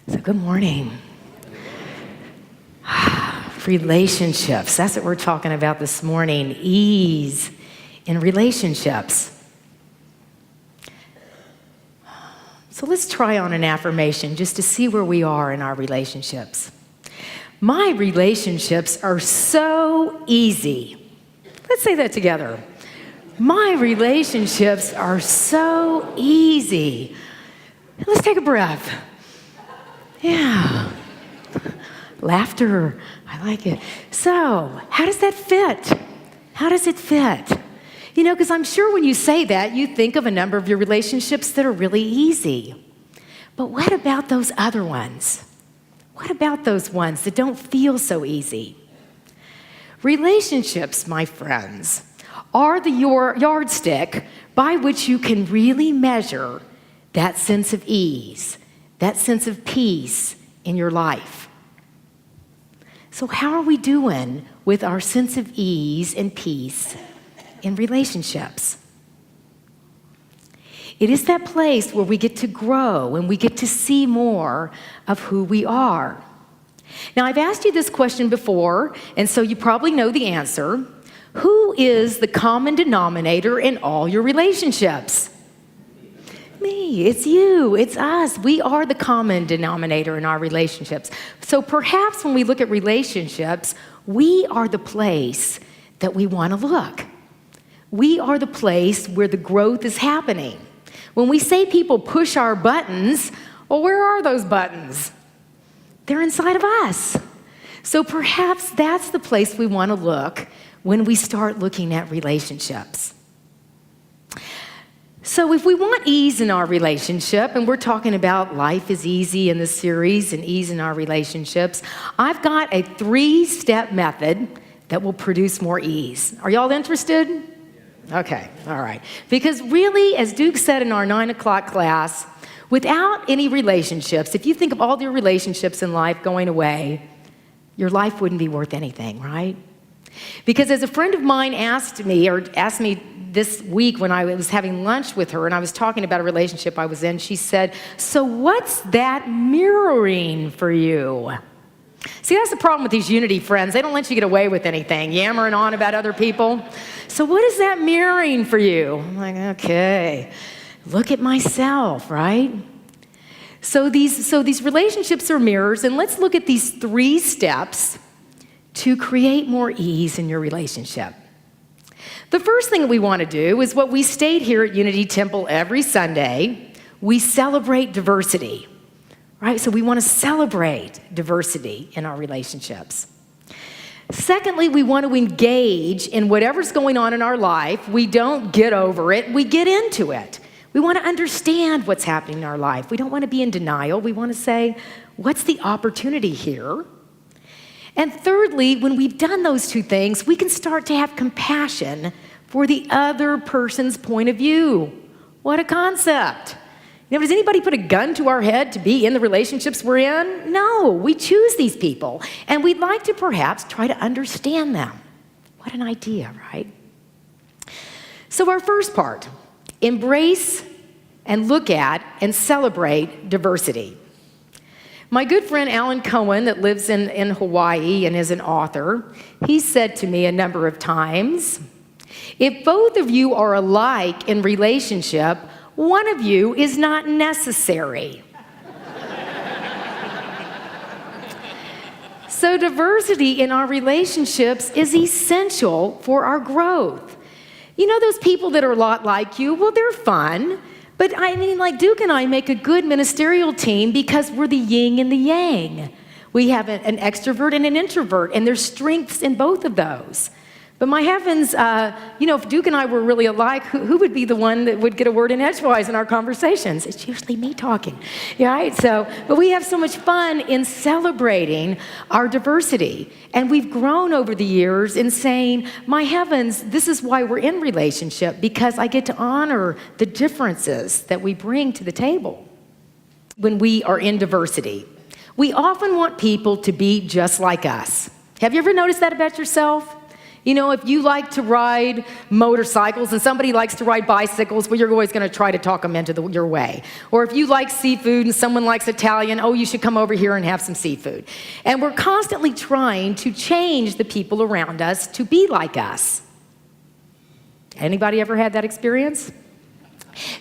So good morning. Relationships, that's what we're talking about this morning. Ease in relationships. So let's try on an affirmation just to see where we are in our relationships. My relationships are so easy. Let's say that together. My relationships are so easy. Let's take a breath. Yeah. Laughter. I like it. So, how does that fit? How does it fit? You know, because I'm sure when you say that, you think of a number of your relationships that are really easy. But what about those other ones? What about those ones that don't feel so easy? Relationships, my friends, are the yardstick by which you can really measure that sense of ease, that sense of peace in your life. So how are we doing with our sense of ease and peace in relationships? It is that place where we get to grow and we get to see more of who we are. Now, I've asked you this question before, and so you probably know the answer. Who is the common denominator in all your relationships? Me, it's you, it's us. We are the common denominator in our relationships. So perhaps when we look at relationships, we are the place that we want to look. We are the place where the growth is happening. When we say people push our buttons, well, where are those buttons? They're inside of us. So perhaps that's the place we want to look when we start looking at relationships. So if we want ease in our relationship, and we're talking about life is easy in this series and ease in our relationships, I've got a 3-step method that will produce more ease. Are y'all interested? Okay, all right. Because really, as Duke said in our 9 o'clock class, without any relationships, if you think of all your relationships in life going away, your life wouldn't be worth anything, right? Because as a friend of mine asked me this week when I was having lunch with her and I was talking about a relationship I was in, she said, "So what's that mirroring for you?" See, that's the problem with these Unity friends. They don't let you get away with anything, yammering on about other people. So what is that mirroring for you? I'm like, okay, look at myself, right? So these relationships are mirrors, and let's look at these 3 steps to create more ease in your relationship. The first thing we want to do is what we state here at Unity Temple every Sunday. We celebrate diversity. Right? So we want to celebrate diversity in our relationships. Secondly, we want to engage in whatever's going on in our life. We don't get over it, we get into it. We want to understand what's happening in our life. We don't want to be in denial. We want to say, what's the opportunity here? And thirdly, when we've done those 2 things, we can start to have compassion for the other person's point of view. What a concept. You know, does anybody put a gun to our head to be in the relationships we're in? No, we choose these people, and we'd like to perhaps try to understand them. What an idea, right? So our first part, embrace and look at and celebrate diversity. My good friend Alan Cohen, that lives in Hawaii and is an author, he said to me a number of times, if both of you are alike in relationship, one of you is not necessary. So diversity in our relationships is essential for our growth. You know those people that are a lot like you? Well, they're fun. But I mean, like Duke and I make a good ministerial team because we're the yin and the yang. We have an extrovert and an introvert, and there's strengths in both of those. But my heavens, if Duke and I were really alike, who would be the one that would get a word in edgewise in our conversations? It's usually me talking, right? But we have so much fun in celebrating our diversity. And we've grown over the years in saying, my heavens, this is why we're in relationship, because I get to honor the differences that we bring to the table when we are in diversity. We often want people to be just like us. Have you ever noticed that about yourself? You know, if you like to ride motorcycles and somebody likes to ride bicycles, well, you're always going to try to talk them into your way. Or if you like seafood and someone likes Italian, oh, you should come over here and have some seafood. And we're constantly trying to change the people around us to be like us. Anybody ever had that experience?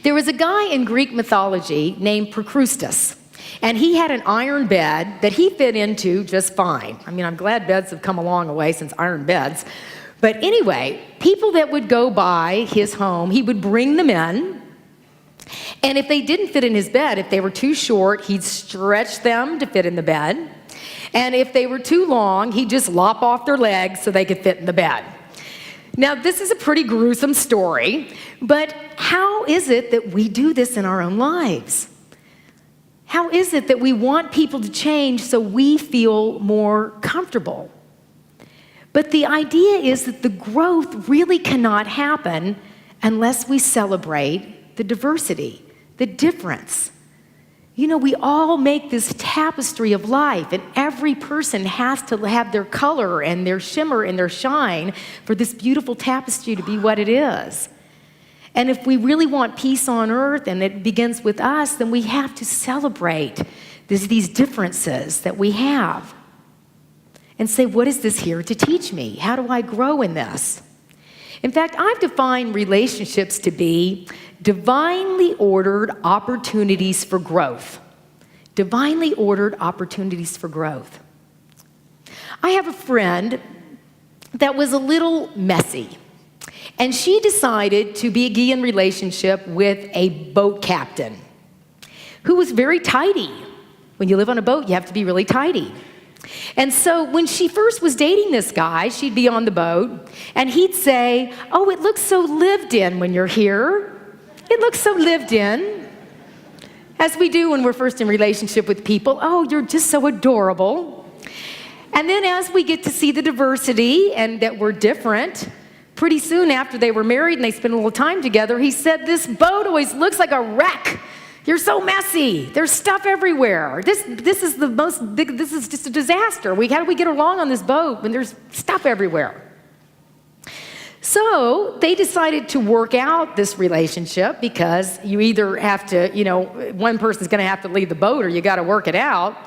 There was a guy in Greek mythology named Procrustes. And he had an iron bed that he fit into just fine. I mean, I'm glad beds have come a long way since iron beds. But anyway, people that would go by his home, he would bring them in. And if they didn't fit in his bed, if they were too short, he'd stretch them to fit in the bed. And if they were too long, he'd just lop off their legs so they could fit in the bed. Now, this is a pretty gruesome story, but how is it that we do this in our own lives? How is it that we want people to change so we feel more comfortable? But the idea is that the growth really cannot happen unless we celebrate the diversity, the difference. You know, we all make this tapestry of life, and every person has to have their color and their shimmer and their shine for this beautiful tapestry to be what it is. And if we really want peace on earth, and it begins with us, then we have to celebrate these differences that we have and say, what is this here to teach me? How do I grow in this? In fact, I've defined relationships to be divinely ordered opportunities for growth. Divinely ordered opportunities for growth. I have a friend that was a little messy. And she decided to be in relationship with a boat captain who was very tidy. When you live on a boat, you have to be really tidy. And so when she first was dating this guy, she'd be on the boat, and he'd say, oh, it looks so lived in when you're here. It looks so lived in. As we do when we're first in relationship with people. Oh, you're just so adorable. And then as we get to see the diversity and that we're different, pretty soon after they were married and they spent a little time together, he said, this boat always looks like a wreck. You're so messy. There's stuff everywhere. This is just a disaster. How do we get along on this boat when there's stuff everywhere? So they decided to work out this relationship because you either have to, one person's going to have to leave the boat or you got to work it out.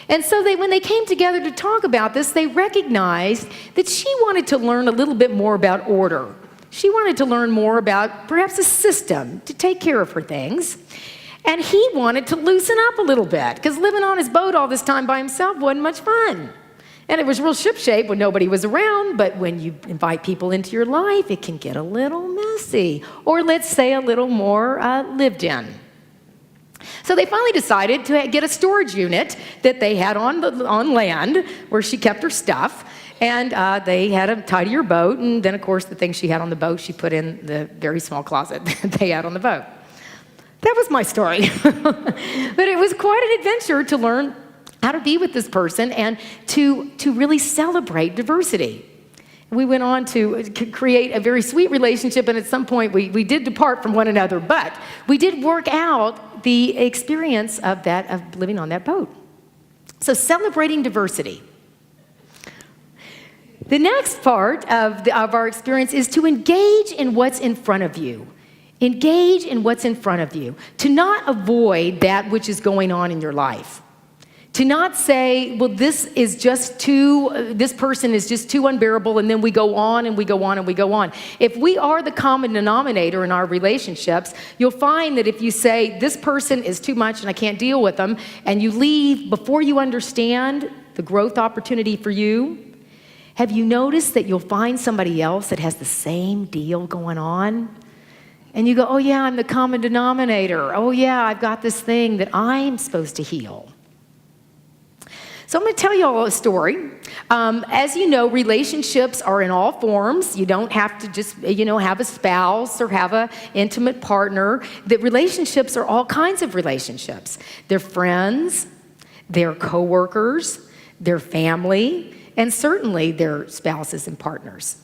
And so when they came together to talk about this, they recognized that she wanted to learn a little bit more about order. She wanted to learn more about perhaps a system to take care of her things. And he wanted to loosen up a little bit because living on his boat all this time by himself wasn't much fun. And it was real shipshape when nobody was around, but when you invite people into your life, it can get a little messy, or let's say a little more lived in. So they finally decided to get a storage unit that they had on land where she kept her stuff, and they had a tidier boat, and then, of course, the things she had on the boat, she put in the very small closet that they had on the boat. That was my story. But it was quite an adventure to learn how to be with this person and to really celebrate diversity. We went on to create a very sweet relationship, and at some point we did depart from one another, but we did work out the experience of living on that boat. So celebrating diversity. The next part of our experience is to engage in what's in front of you. Engage in what's in front of you. To not avoid that which is going on in your life. To not say, well, this person is just too unbearable, and then we go on and we go on and we go on. If we are the common denominator in our relationships, you'll find that if you say, this person is too much and I can't deal with them, and you leave before you understand the growth opportunity for you, have you noticed that you'll find somebody else that has the same deal going on? And you go, oh yeah, I'm the common denominator. Oh yeah, I've got this thing that I'm supposed to heal. So I'm going to tell you all a story. As you know, relationships are in all forms. You don't have to just, have a spouse or have an intimate partner. The relationships are all kinds of relationships. They're friends, they're coworkers, they're family, and certainly they're spouses and partners.